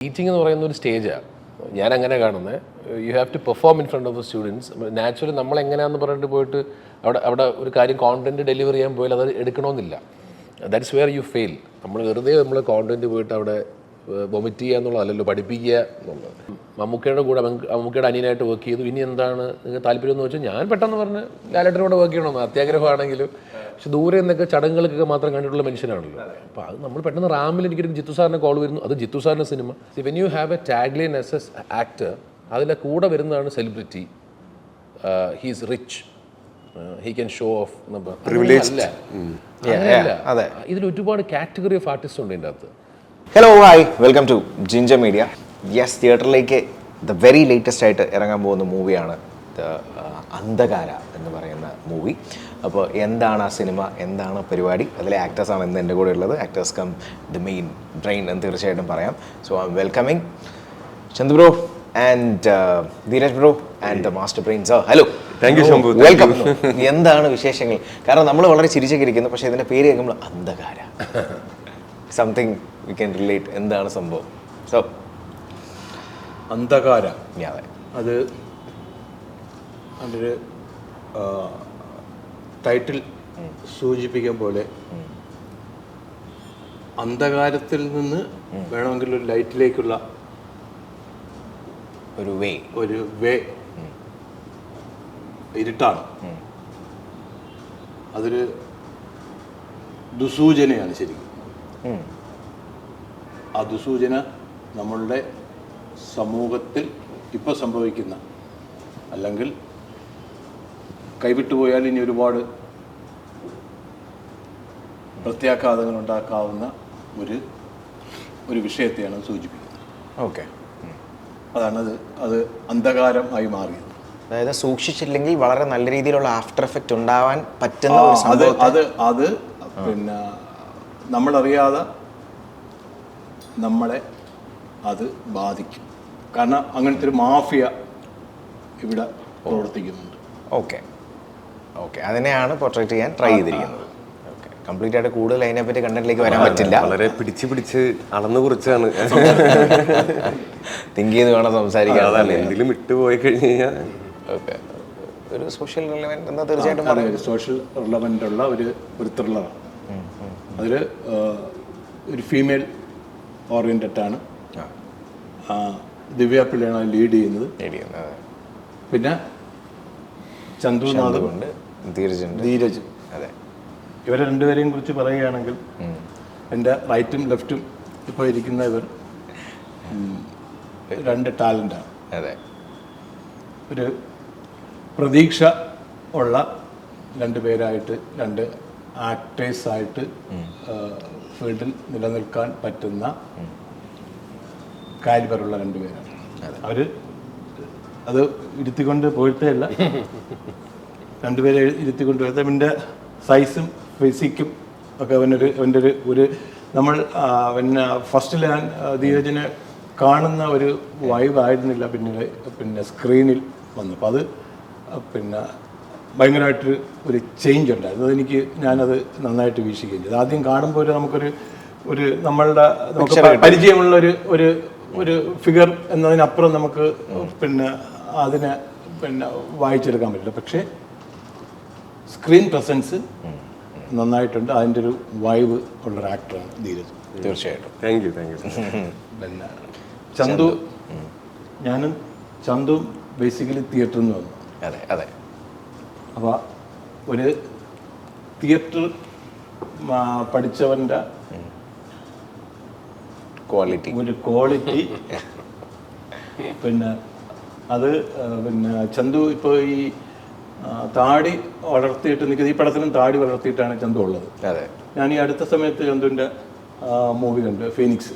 Teaching എന്ന് പറയുന്ന ഒരു സ്റ്റേജാണ്. ഞാൻ അങ്ങനെ കാണുന്നത്. You have to perform in front of the students. Naturally നമ്മൾ എങ്ങനെയാണെന്ന് പറഞ്ഞിട്ട് പോയിട്ട് അവിടെ ഒരു കാര്യം കോണ്ടന്റ് ഡെലിവർ ചെയ്യാൻ പോയാൽ അത് എടുക്കണമെന്നില്ല. That's where you fail. നമ്മൾ വെറുതെ നമ്മൾ കോണ്ടന്റ് പോയിട്ട് അവിടെ വൊമിറ്റ് ചെയ്യുക എന്നുള്ളതല്ലല്ലോ, പഠിപ്പിക്കുക എന്നുള്ളത്. മമ്മൂക്കയുടെ കൂടെ മമ്മൂക്കയുടെ അനിയനായിട്ട് വർക്ക് ചെയ്തു. ഇനി എന്താണ് നിങ്ങൾക്ക് താല്പര്യം എന്ന് വെച്ചാൽ ഞാൻ പെട്ടെന്ന് പറഞ്ഞ് ലാലേട്ടൻ്റെ കൂടെ വർക്ക് ചെയ്യണമെന്ന്, അത്യാഗ്രഹമാണെങ്കിലും. പക്ഷെ ദൂരെ നിന്നൊക്കെ ചടങ്ങുകൾക്കൊക്കെ മാത്രം കണ്ടിട്ടുള്ള മനുഷ്യനാണല്ലോ. അപ്പോൾ അത് നമ്മൾ പെട്ടെന്ന് റാമിൽ എനിക്കൊരു ജിത്തു സാറിൻ്റെ കോൾ വരുന്നു. അത് ജിത്തു സാറിൻ്റെ സിനിമ. When you have a tagline as a actor, അതിലെ കൂടെ വരുന്നതാണ് celebrity. He's rich, he can show off. ഇതിൽ ഒരുപാട് കാറ്റഗറി ഓഫ് ആർട്ടിസ്റ്റ് ഉണ്ട് ഇതിൻ്റെ അകത്ത്. Hello hi, welcome to Ginger Media. Yes, തിയേറ്ററിലേക്ക് ദ വെരി ലേറ്റസ്റ്റ് ആയിട്ട് ഇറങ്ങാൻ പോകുന്ന മൂവിയാണ് അന്ധകാര എന്ന് പറയുന്ന മൂവി. അപ്പോൾ എന്താണ് ആ സിനിമ, എന്താണ് പരിപാടി, അതിലെ ആക്ടേഴ്സാണ് ഇന്ന് എൻ്റെ കൂടെ ഉള്ളത്. Actors cum the main brain എന്ന് തീർച്ചയായിട്ടും പറയാം. So I am welcoming Chandu bro and Dheeraj bro and the master brain sir. Hello, thank you Shambhu. Welcome. എന്താണ് വിശേഷങ്ങൾ? കാരണം നമ്മൾ വളരെ ചിരിച്ചൊക്കെ ഇരിക്കുന്നു, പക്ഷേ ഇതിൻ്റെ പേര് കേൾക്കുമ്പോൾ അന്ധകാര, സംതിങ് വി ക്യാൻ റിലേറ്റ്. എന്താണ് സംഭവം? സോ അന്ധകാര, അതെ, അത് അതിൻ്റെ ടൈറ്റിൽ സൂചിപ്പിക്കും പോലെ അന്ധകാരത്തിൽ നിന്ന് വേണമെങ്കിൽ ഒരു ലൈറ്റിലേക്കുള്ള ഒരു വേ ഇരുട്ടാണ്. അതൊരു ദുസൂചനയാണ് ശരിക്കും. ആ ദുസൂചന നമ്മളുടെ സമൂഹത്തിൽ ഇപ്പോൾ സംഭവിക്കുന്ന, അല്ലെങ്കിൽ കൈവിട്ടുപോയാൽ ഇനി ഒരുപാട് പ്രത്യാഘാതങ്ങൾ ഉണ്ടാക്കാവുന്ന ഒരു വിഷയത്തെയാണ് സൂചിപ്പിക്കുന്നത്. ഓക്കെ, അതാണ് അത് അന്ധകാരം ആയി മാറിയത്. അതായത് സൂക്ഷിച്ചില്ലെങ്കിൽ വളരെ നല്ല രീതിയിലുള്ള ആഫ്റ്റർ എഫക്റ്റ് ഉണ്ടാവാൻ പറ്റുന്ന ഒരു സംഭവം. അത് പിന്നെ നമ്മളറിയാതെ നമ്മളെ അത് ബാധിക്കും. കാരണം അങ്ങനത്തെ ഒരു മാഫിയ ഇവിടെ പ്രവർത്തിക്കുന്നുണ്ട്. ഓക്കെ, അതിനെയാണ് പോർട്രേറ്റ് ചെയ്യാൻ ട്രൈ ചെയ്തിരിക്കുന്നത്. ഓക്കെ, കംപ്ലീറ്റ് ആയിട്ട് കൂടുതൽ അതിനെപ്പറ്റി കണ്ടന്റിലേക്ക് വരാൻ പറ്റില്ല. വളരെ പിടിച്ച് അളന്നു കുറിച്ചാണ് തിങ്ക് ചെയ്ത് വേണം സംസാരിക്കാൻ. എന്തെങ്കിലും വിട്ടുപോയി കഴിഞ്ഞ് കഴിഞ്ഞാൽ ഓക്കെ, ഒരു സോഷ്യൽ റിലവൻറ്റ് എന്നാൽ തീർച്ചയായിട്ടും പറയാം. സോഷ്യൽ റിലവൻ്റ് ഉള്ള ഒരു ത്രില്ലറാണ്. അതിൽ ഒരു ഫീമെയിൽ ഓറിയൻറ്റഡ് ആണ്. ദിവ്യ പിള്ളയാണ് ലീഡ് ചെയ്യുന്നത്. പിന്നെ ചന്ദ്രനാഥും ധീരജ്. അതെ, ഇവരെ രണ്ടുപേരെയും കുറിച്ച് പറയുകയാണെങ്കിൽ എൻ്റെ റൈറ്റും ലെഫ്റ്റും ഇപ്പോൾ ഇരിക്കുന്ന ഇവർ രണ്ട് ടാലൻ്റാണ്. അതെ, ഒരു പ്രതീക്ഷ ഉള്ള രണ്ടുപേരായിട്ട്, രണ്ട് ആക്ടേഴ്സായിട്ട് ഫീൽഡിൽ നിലനിൽക്കാൻ പറ്റുന്ന കാലിബറുള്ള രണ്ടുപേരാണ് അവർ. അത് ഇരുത്തിക്കൊണ്ട് പോയിട്ടേ അല്ല, രണ്ടുപേരെ ഇരുത്തിക്കൊണ്ട് പോയത്. പിന്നെ സൈസും ഫിസിക്കും ഒക്കെ അവൻ്റെ ഒരു നമ്മൾ പിന്നെ ഫസ്റ്റിൽ ഞാൻ ധീരജിനെ കാണുന്ന ഒരു വൈബ് ആയിരുന്നില്ല പിന്നെ സ്ക്രീനിൽ വന്നപ്പോൾ. അത് പിന്നെ ഭയങ്കരമായിട്ടൊരു ഒരു ചേഞ്ച് ഉണ്ടായിരുന്നു. ഞാനത് നന്നായിട്ട് വീക്ഷിക്കുകയും ചെയ്തു. ആദ്യം കാണുമ്പോൾ നമുക്കൊരു നമ്മളുടെ പരിചയമുള്ള ഒരു ഫിഗർ എന്നതിനപ്പുറം നമുക്ക് പിന്നെ അതിനെ വായിച്ചെടുക്കാൻ പറ്റില്ല. പക്ഷേ സ്ക്രീൻ പ്രസൻസ് നന്നായിട്ടുണ്ട്. അതിൻ്റെ ഒരു വൈബ് ഉള്ളൊരു ആക്ടറാണ് ധീരജ്. തീർച്ചയായിട്ടും. Thank you. പിന്നെ ഞാനും ചന്തുവും ബേസിക്കലി തിയേറ്ററിൽ നിന്ന് വന്നു. അതെ. അപ്പോൾ ഒരു തിയേറ്റർ പഠിച്ചവൻ്റെ ക്വാളിറ്റി പിന്നെ അത് പിന്നെ ചന്തു ഇപ്പോൾ ഈ താടി വളർത്തിയിട്ട് നിൽക്കുന്നത്. ഈ പടത്തിലും താടി വളർത്തിയിട്ടാണ് ചന്തു ഉള്ളത്. ഞാൻ ഈ അടുത്ത സമയത്ത് ചന്തുവിൻ്റെ മൂവി കണ്ട്, ഫീനിക്സ്.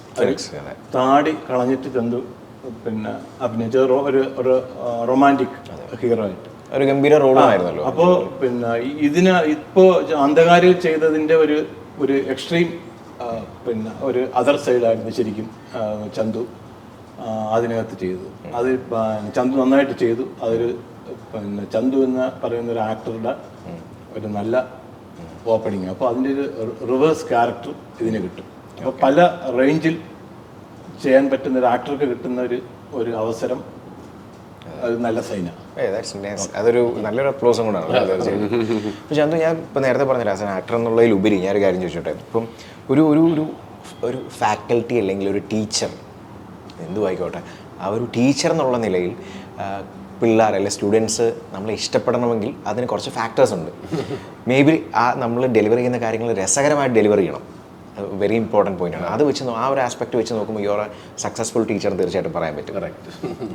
താടി കളഞ്ഞിട്ട് ചന്തു പിന്നെ അഭിനയിച്ച ഒരു റൊമാൻറ്റിക് ഹീറോ ആയിട്ട് ഒരു ഗംഭീര റോളായിരുന്നല്ലോ. അപ്പോൾ പിന്നെ ഇപ്പോൾ അന്ധകാരിൽ ചെയ്തതിൻ്റെ ഒരു എക്സ്ട്രീം പിന്നെ ഒരു അതർ സൈഡായിരുന്നു ശരിക്കും ചന്തു അതിനകത്ത് ചെയ്തത്. അത് ചന്തു നന്നായിട്ട് ചെയ്തു. അതൊരു പിന്നെ ചന്തു എന്ന് പറയുന്ന ഒരു ആക്ടറുടെ ഒരു നല്ല ഓപ്പണിങ്. അപ്പോൾ അതിൻ്റെ ഒരു റിവേഴ്സ് ക്യാരക്ടർ ഇതിന് കിട്ടും. അപ്പോൾ പല റേഞ്ചിൽ ചെയ്യാൻ പറ്റുന്ന ഒരു ആക്ടർക്ക് കിട്ടുന്ന ഒരു അവസരം അത് നല്ല സൈനാണ്. അതൊരു നല്ലൊരു അപ്ലോസും കൂടാണ്. പക്ഷെ അത് ഞാൻ ഇപ്പം നേരത്തെ പറഞ്ഞില്ല, ആസ് എൻ ആക്ടർ എന്നുള്ളതിലുപരി ഞാനൊരു കാര്യം ചോദിച്ചോട്ടെ. ഇപ്പം ഒരു ഒരു ഒരു ഒരു ഫാക്കൽറ്റി അല്ലെങ്കിൽ ഒരു ടീച്ചർ എന്തു ആയിക്കോട്ടെ, ആ ഒരു ടീച്ചർ എന്നുള്ള നിലയിൽ പിള്ളേർ അല്ലെങ്കിൽ സ്റ്റുഡൻസ് നമ്മളെ ഇഷ്ടപ്പെടണമെങ്കിൽ അതിന് കുറച്ച് ഫാക്ടേഴ്സ് ഉണ്ട്. മേ ബി നമ്മൾ ഡെലിവറി ചെയ്യുന്ന കാര്യങ്ങൾ രസകരമായിട്ട് ഡെലിവറി ചെയ്യണം. വെരി ഇമ്പോർട്ടൻറ്റ് പോയിന്റാണ്. അത് വെച്ച് ആ ഒരു ആസ്പെക്ട് വെച്ച് നോക്കുമ്പോൾ യുവർ എ സക്സസ്ഫുൾ ടീച്ചർ തീർച്ചയായിട്ടും പറയാൻ പറ്റും.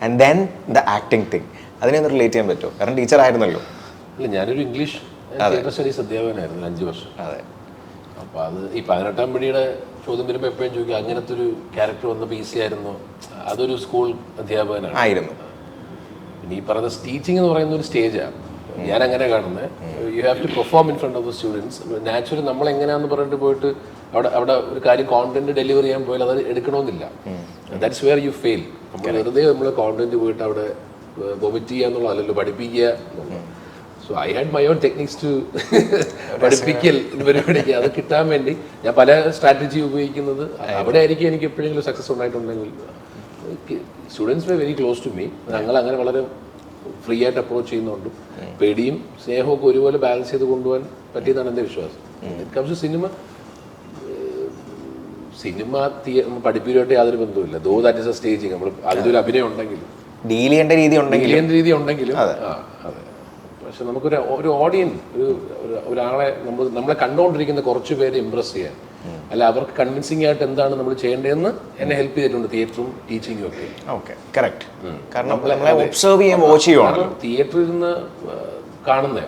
And then the acting thing, അതിനെ ഒന്ന് റിലേറ്റ് ചെയ്യാൻ പറ്റുമോ? കാരണം ടീച്ചർ ആയിരുന്നല്ലോ. അല്ല, ഞാനൊരു ഇംഗ്ലീഷ് തിയേറ്റർ സ്റ്റഡീസ് അധ്യാപകനായിരുന്നു 5 വർഷം. അതെ. അപ്പോൾ അത് ഈ 18-ാം പടിയുടെ ചോദ്യം വരുമ്പോൾ എപ്പോഴും ചോദിക്കും, അങ്ങനത്തെ ഒരു ക്യാരക്ടർ വന്നപ്പോൾ ഈസി ആയിരുന്നു? അതൊരു സ്കൂൾ അധ്യാപകനാണ് ആയിരുന്നു. പിന്നെ ഈ പറയുന്ന ടീച്ചിങ് എന്ന് പറയുന്ന ഒരു സ്റ്റേജാണ് ഞാൻ അങ്ങനെ കാണുന്നത്. You have to perform in front of the students. Naturally നമ്മൾ എങ്ങനെയാണെന്ന് പറഞ്ഞിട്ട് പോയിട്ട് അവിടെ ഒരു കാര്യം കോണ്ടന്റ് ഡെലിവർ ചെയ്യാൻ പോയാൽ അത് എടുക്കണമെന്നില്ല. That's where you fail. നമ്മൾ വെറുതെ നമ്മൾ കോണ്ടന്റ് പോയിട്ട് അവിടെ വൊമിറ്റ് ചെയ്യുക എന്നുള്ളതല്ലല്ലോ, പഠിപ്പിക്കുക എന്നുള്ളത്. So I had my own techniques to പഠിപ്പിക്കൽ പരിപാടിക്ക് അത് കിട്ടാൻ വേണ്ടി ഞാൻ പല സ്ട്രാറ്റജി ഉപയോഗിക്കുന്നത്. അവിടെ ആയിരിക്കും എനിക്ക് എപ്പോഴെങ്കിലും സക്സസ് ഉണ്ടായിട്ടുണ്ടെങ്കിൽ. Students were very close to me. ഞങ്ങൾ അങ്ങനെ വളരെ ഫ്രീ ആയിട്ട് അപ്രോച്ച് ചെയ്യുന്നുണ്ട്. പേടിയും സ്നേഹവും ഒക്കെ ഒരുപോലെ ബാലൻസ് ചെയ്ത് കൊണ്ടുപോകാൻ പറ്റിയതാണ് എൻ്റെ വിശ്വാസം. ഇറ്റ് കംസ് ടു സിനിമ പഠിപ്പിക്കുമായിട്ട് യാതൊരു ബന്ധവുമില്ല. ദോ ദാറ്റ് ഇസ് എ സ്റ്റേജിങ്. നമ്മൾ അതിലൊരു അഭിനയം ഉണ്ടെങ്കിലും ഡീൽ ചെയ്യേണ്ട രീതി ഉണ്ടെങ്കിലും അതെ. പക്ഷെ നമുക്കൊരു ഓഡിയൻസ് ഒരാളെ നമ്മളെ കണ്ടുകൊണ്ടിരിക്കുന്ന കുറച്ച് പേരെ ഇംപ്രസ് ചെയ്യാൻ, അല്ല അവർക്ക് കൺവിൻസിംഗ് ആയിട്ട് എന്താണ് നമ്മൾ ചെയ്യേണ്ടതെന്ന് എന്നെ ഹെൽപ്പ് ചെയ്തിട്ടുണ്ട് തിയേറ്ററും ടീച്ചിങ്ങും ഒക്കെ. Okay, correct. കാരണം ഒബ്സർവ് ചെയ്യാൻ വാച്ച് ചെയ്യുവാണ്. തിയേറ്ററിൽ നിന്ന് കാണുന്ന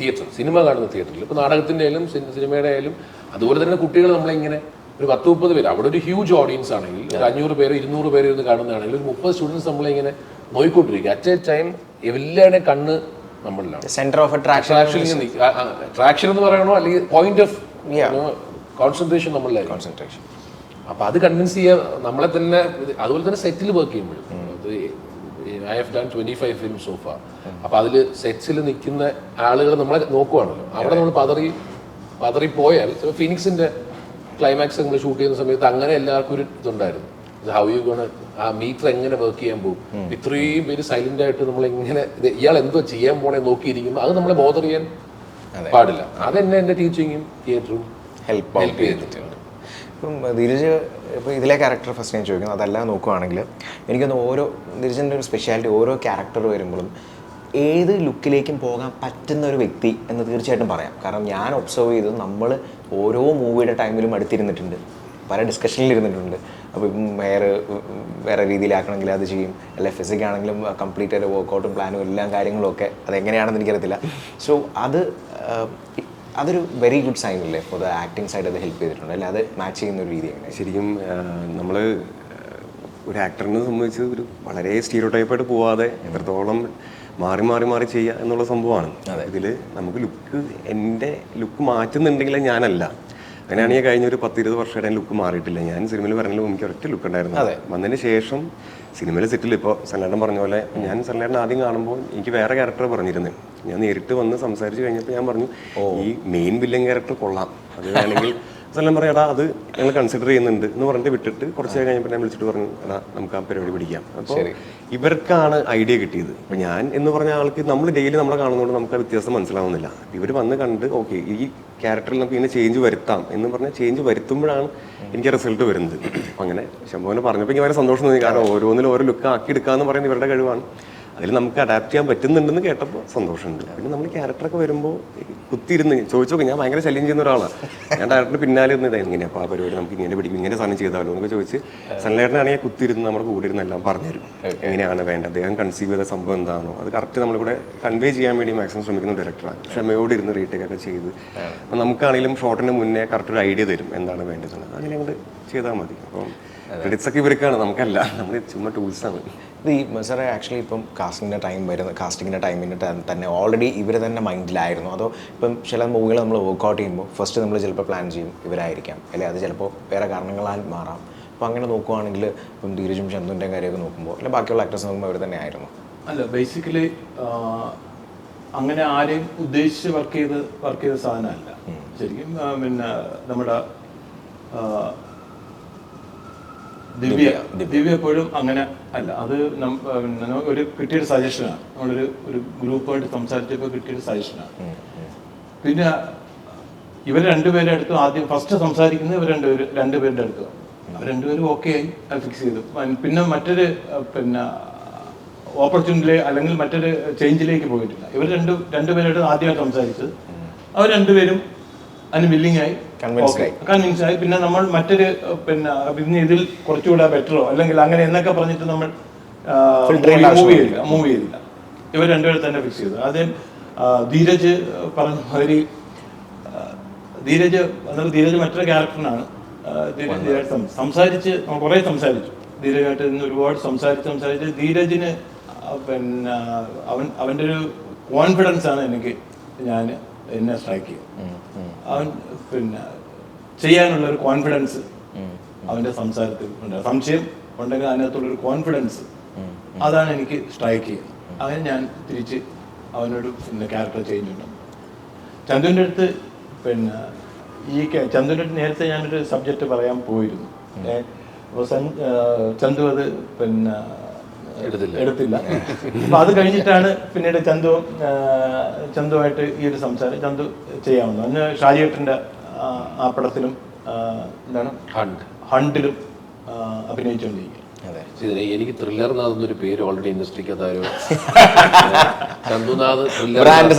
തിയേറ്റർ സിനിമ കാണുന്ന തിയേറ്ററിൽ ഇപ്പോൾ നാടകത്തിൻ്റെ ആയാലും സിനിമയുടെ ആയാലും അതുപോലെ തന്നെ കുട്ടികൾ നമ്മളിങ്ങനെ ഒരു 10-30 പേര്, അവിടെ ഒരു ഹ്യൂജ് ഓഡിയൻസ് ആണെങ്കിൽ ഒരു 500 പേരോ 200 പേരോ ഇരുന്ന് കാണുന്നതാണെങ്കിൽ ഒരു 30 സ്റ്റുഡൻസ് നമ്മളിങ്ങനെ നോയിക്കൊണ്ടിരിക്കുക. അറ്റ് എ ടൈം എല്ലാവരുടെയും കണ്ണ് നമ്മളിലാണ്. സെന്റർ ഓഫ് അട്രാക്ഷൻ എന്ന് പറയണോ അല്ലെങ്കിൽ പോയിന്റ് ഓഫ് കോൺസെൻട്രേഷൻ നമ്മളിലായി. കോൺസെൻട്രേഷൻ. അപ്പൊ അത് കൺവിൻസ് ചെയ്യാൻ നമ്മളെ തന്നെ. അതുപോലെ തന്നെ സെറ്റിൽ വർക്ക് ചെയ്യുമ്പോഴും I have done 25 film so far. അപ്പൊ അതിൽ സെറ്റ്സിൽ നിൽക്കുന്ന ആളുകൾ നമ്മളെ നോക്കുവാണല്ലോ. അവിടെ നമ്മൾ പതറിപ്പോയാൽ ഫിനിക്സിന്റെ ക്ലൈമാക്സ് നമ്മൾ ഷൂട്ട് ചെയ്യുന്ന സമയത്ത് അങ്ങനെ എല്ലാവർക്കും ഒരു ഇതുണ്ടായിരുന്നു. ഹൗ യു ഗോണ ആ മീറ്റർ എങ്ങനെ വർക്ക് ചെയ്യാൻ പോകും, ഇത്രയും പേര് സൈലന്റ് ആയിട്ട് നമ്മൾ എങ്ങനെ ഇയാൾ എന്തോ ചെയ്യാൻ പോണേ നോക്കിയിരിക്കുമ്പോൾ അത് നമ്മളെ ബോധർ ചെയ്യാൻ പാടില്ല. അതെന്നെ എൻ്റെ ടീച്ചിങ്ങും തിയേറ്ററും ഹെൽപ്പ് ചെയ്തിട്ടുണ്ട്. ഇപ്പം ധീരജ് ഇപ്പോൾ ഇതിലെ ക്യാരക്ടർ ഫസ്റ്റ് ഞാൻ ചോദിക്കുന്നത് അതെല്ലാം നോക്കുകയാണെങ്കിൽ എനിക്കൊന്ന് ധീരജിൻ്റെ ഒരു സ്പെഷ്യാലിറ്റി ഓരോ ക്യാരക്ടർ വരുമ്പോഴും ഏത് ലുക്കിലേക്കും പോകാൻ പറ്റുന്ന ഒരു വ്യക്തി എന്ന് തീർച്ചയായിട്ടും പറയാം. കാരണം ഞാൻ ഒബ്സർവ് ചെയ്തത് നമ്മൾ ഓരോ മൂവിയുടെ ടൈമിലും അടുത്തിരുന്നിട്ടുണ്ട്, പല ഡിസ്കഷനിൽ ഇരുന്നിട്ടുണ്ട്. അപ്പോൾ ഇപ്പം വേറെ രീതിയിലാക്കണമെങ്കിൽ അത് ചെയ്യും, അല്ലെ ഫിസിക് ആണെങ്കിലും കംപ്ലീറ്റ് ആയിട്ട് വർക്കൗട്ടും പ്ലാനും എല്ലാം കാര്യങ്ങളും ഒക്കെ അതെങ്ങനെയാണെന്ന് എനിക്കറിയത്തില്ല. സോ അതൊരു വെരി ഗുഡ് സൈൻ അല്ലേ ഫോർ ദ ആക്ടിങ് സൈഡ്? അത് ഹെൽപ്പ് ചെയ്തിട്ടുണ്ട് അല്ലേ? അത് മാച്ച് ചെയ്യുന്ന ഒരു രീതിയാണ്. ശരിക്കും നമ്മൾ ഒരു ആക്ടറിനെ സംബന്ധിച്ച് ഒരു വളരെ സ്റ്റീരിയോടൈപ്പായിട്ട് പോവാതെ എത്രത്തോളം മാറി ചെയ്യുക എന്നുള്ള സംഭവമാണ്. ഇതിൽ നമുക്ക് എൻ്റെ ലുക്ക് മാറ്റുന്നുണ്ടെങ്കിൽ ഞാനല്ല. അങ്ങനെയാണെങ്കിൽ കഴിഞ്ഞ ഒരു 10-20 വർഷമായിട്ട് ലുക്ക് മാറിയിട്ടില്ല. ഞാൻ സിനിമയിൽ പറഞ്ഞാലും എനിക്ക് ഒറ്റ ലുക്ക് ഉണ്ടായിരുന്നു. വന്നതിന് ശേഷം സിനിമയിൽ സെറ്റിൽ ഇപ്പോൾ സന്നേട്ടൻ പറഞ്ഞ പോലെ ഞാൻ സന്നേട്ടൻ ആദ്യം കാണുമ്പോൾ എനിക്ക് വേറെ ക്യാരക്ടർ പറഞ്ഞിരുന്നത്. ഞാൻ നേരിട്ട് വന്ന് സംസാരിച്ച് കഴിഞ്ഞപ്പോൾ ഞാൻ പറഞ്ഞു ഈ മെയിൻ വില്ലൻ ക്യാരക്ടർ കൊള്ളാം, അത് വേണമെങ്കിൽ എല്ലാം പറയാം എടാ അത് ഞങ്ങൾ കൺസിഡർ ചെയ്യുന്നുണ്ട് എന്ന് പറഞ്ഞിട്ട് വിട്ടിട്ട് കുറച്ച് കഴിഞ്ഞപ്പോൾ ഞാൻ വിളിച്ചിട്ട് പറഞ്ഞു എടാ നമുക്ക് ആ പരിപാടി പിടിക്കാം. അപ്പോൾ ഇവർക്കാണ് ഐഡിയ കിട്ടിയത്. അപ്പം ഞാൻ എന്ന് പറഞ്ഞ ആൾക്ക് നമ്മൾ ഡെയിലി നമ്മളെ കാണുന്നതുകൊണ്ട് നമുക്ക് ആ വ്യത്യാസം മനസ്സിലാവുന്നില്ല. ഇവർ വന്ന് കണ്ട് ഓക്കെ ഈ ക്യാരക്ടറിൽ നമുക്ക് ഇങ്ങനെ ചേഞ്ച് വരുത്താം എന്ന് പറഞ്ഞാൽ ചേഞ്ച് വരുത്തുമ്പോഴാണ് എനിക്ക് റിസൾട്ട് വരുന്നത്. അപ്പം അങ്ങനെ ശംഭുവിനെ പറഞ്ഞപ്പോൾ എനിക്ക് വളരെ സന്തോഷം തോന്നി. കാരണം ഓരോന്നിലും ഓരോ ലുക്ക് ആക്കി എടുക്കാന്ന് പറയുന്നത് ഇവരുടെ കഴിവാണ്. അതിൽ നമുക്ക് അഡാപ്റ്റ് ചെയ്യാൻ പറ്റുന്നുണ്ടെന്ന് കേട്ടപ്പോൾ സന്തോഷമുണ്ട്. പിന്നെ നമ്മൾ ക്യാരക്ടറൊക്കെ വരുമ്പോൾ കുത്തിയിരുന്ന് ചോദിച്ചു നോക്കി. ഞാൻ ഭയങ്കര ശല്യം ചെയ്യുന്ന ഒരാളാണ്. ഞാൻ ഡയറക്ടർ പിന്നാലെ ഒന്നും ഇങ്ങനെ അപ്പോൾ ആ പരിപാടി നമുക്ക് ഇങ്ങനെ പിടിക്കും, ഇങ്ങനെ സാധനം ചെയ്താലോ എന്നൊക്കെ ചോദിച്ച് സൺലൈറ്റിനാണെങ്കിൽ കുത്തിയിരുന്ന് നമ്മുടെ കൂടെ ഇരുന്ന് എല്ലാം പറഞ്ഞുതരും. എങ്ങനെയാണ് വേണ്ടത്, അദ്ദേഹം കൺസീവ് ചെയ്ത സംഭവം എന്താണോ അത് കറക്റ്റ് നമ്മളിവിടെ കൺവേ ചെയ്യാൻ വേണ്ടി മാക്സിമം ശ്രമിക്കുന്ന ഡയറക്ടറാണ്. ക്ഷമയോട് ഇരുന്ന് റീടേക്കൊക്കെ ചെയ്ത് അപ്പം നമുക്കാണെങ്കിലും ഷോട്ടിന് മുന്നേ കറക്റ്റ് ഒരു ഐഡിയ തരും എന്താണ് വേണ്ടതെന്ന്. അങ്ങനെ അങ്ങോട്ട് ചെയ്താൽ മതി. അപ്പം ക്രെഡിറ്റ്സ് ഒക്കെ ഇവർക്കാണ്, നമുക്കല്ല. നമ്മൾ ചുമ്മാ ടൂൾസാണ്. ഇത് ഈ സാറേ ആക്ച്വലി ഇപ്പം കാസ്റ്റിങ്ങിൻ്റെ ടൈമിന് തന്നെ ഓൾറെഡി ഇവർ തന്നെ മൈൻഡിലായിരുന്നു? അതോ ഇപ്പം ചില മൂവികൾ നമ്മൾ വർക്ക്ഔട്ട് ചെയ്യുമ്പോൾ ഫസ്റ്റ് നമ്മൾ ചിലപ്പോൾ പ്ലാൻ ചെയ്യും ഇവരായിരിക്കാം, അല്ലെങ്കിൽ അത് ചിലപ്പോൾ വേറെ കാരണങ്ങളാൽ മാറാം. അപ്പോൾ അങ്ങനെ നോക്കുവാണെങ്കിൽ ഇപ്പം ധീരജും ചന്തുവിൻ്റെയും കാര്യമൊക്കെ നോക്കുമ്പോൾ അല്ലെങ്കിൽ ബാക്കിയുള്ള ആക്ടേഴ്സ് നോക്കുമ്പോൾ അവർ തന്നെ ആയിരുന്നു? അല്ല, ബേസിക്കലി അങ്ങനെ ആരെയും ഉദ്ദേശിച്ച് വർക്ക് ചെയ്ത സാധനമല്ല ശരിക്കും. പിന്നെ നമ്മുടെ ദിവ്യ എപ്പോഴും അങ്ങനെ അല്ല. അത് ഒരു കിട്ടിയൊരു സജഷനാണ്. ഒരു ഗ്രൂപ്പായിട്ട് സംസാരിച്ചപ്പോൾ കിട്ടിയൊരു സജഷനാണ്. പിന്നെ ഇവർ രണ്ടുപേരുടെ അടുത്തും ആദ്യം ഫസ്റ്റ് സംസാരിക്കുന്നത് ഇവർ രണ്ടുപേരുടെ അടുത്തും. അവർ രണ്ടുപേരും ഓക്കെ ആയി, അത് ഫിക്സ് ചെയ്തു. പിന്നെ മറ്റൊരു ഓപ്പർച്യൂണിറ്റി അല്ലെങ്കിൽ മറ്റൊരു ചേഞ്ചിലേക്ക് പോയിട്ടില്ല. ഇവർ രണ്ടുപേരോട് ആദ്യമായി സംസാരിച്ചത്. അവർ രണ്ടുപേരും അതിന് വില്ലിംഗ് ആയി, കൺവിൻസ് ആയി. പിന്നെ നമ്മൾ മറ്റൊരു പിന്നെ ഇതിൽ കുറച്ചുകൂടെ ബെറ്ററോ അല്ലെങ്കിൽ അങ്ങനെ എന്നൊക്കെ പറഞ്ഞിട്ട് നമ്മൾ മൂവ് ചെയ്തില്ല. ഇവർ രണ്ടുപേരും തന്നെ ഫിക്സ് ചെയ്തു. ആദ്യം ധീരജ് പറഞ്ഞ മാതിരി ധീരജ് മറ്റൊരു ക്യാരക്ടറിനാണ്. സംസാരിച്ച് കുറേ സംസാരിച്ചു. ധീരജായിട്ട് ഇന്ന് ഒരുപാട് സംസാരിച്ച് ധീരജിന് പിന്നെ അവൻ്റെ ഒരു കോൺഫിഡൻസ് ആണ് എന്നെ സ്ട്രൈക്ക് ചെയ്തത്. അവൻ പിന്നെ ചെയ്യാനുള്ള ഒരു കോൺഫിഡൻസ് അവൻ്റെ സംസാരത്തിൽ ഉണ്ട്. സംശയം ഉണ്ടെങ്കിൽ അതിനകത്തുള്ളൊരു കോൺഫിഡൻസ് അതാണ് എനിക്ക് സ്ട്രൈക്ക് ചെയ്യുന്നത്. അങ്ങനെ ഞാൻ തിരിച്ച് അവനോട് പിന്നെ ക്യാരക്ടർ ചേഞ്ച് ഉണ്ട്. ചന്തുവിൻ്റെ അടുത്ത് പിന്നെ ചന്തുവിൻ്റെ അടുത്ത് നേരത്തെ ഞാനൊരു സബ്ജക്റ്റ് പറയാൻ പോയിരുന്നു. ചന്തു അത് പിന്നെ എടുത്തില്ല. അപ്പൊ അത് കഴിഞ്ഞിട്ടാണ് പിന്നീട് ചന്തുവായിട്ട് ഈ ഒരു സംസാരം ചന്തു ചെയ്യാവുന്നത്. അന്ന് ഷാജിയേട്ടൻ്റെ ആ പടത്തിലും എന്താണ് ഹണ്ടിലും അഭിനയിച്ചുകൊണ്ടിരിക്കുക. എനിക്ക് ത്രില്ലർ നാഥ് എന്നൊരു പേര് ഓൾറെഡി ഇൻഡസ്ട്രിക്കകത്ത് ചന്തുനാഥ്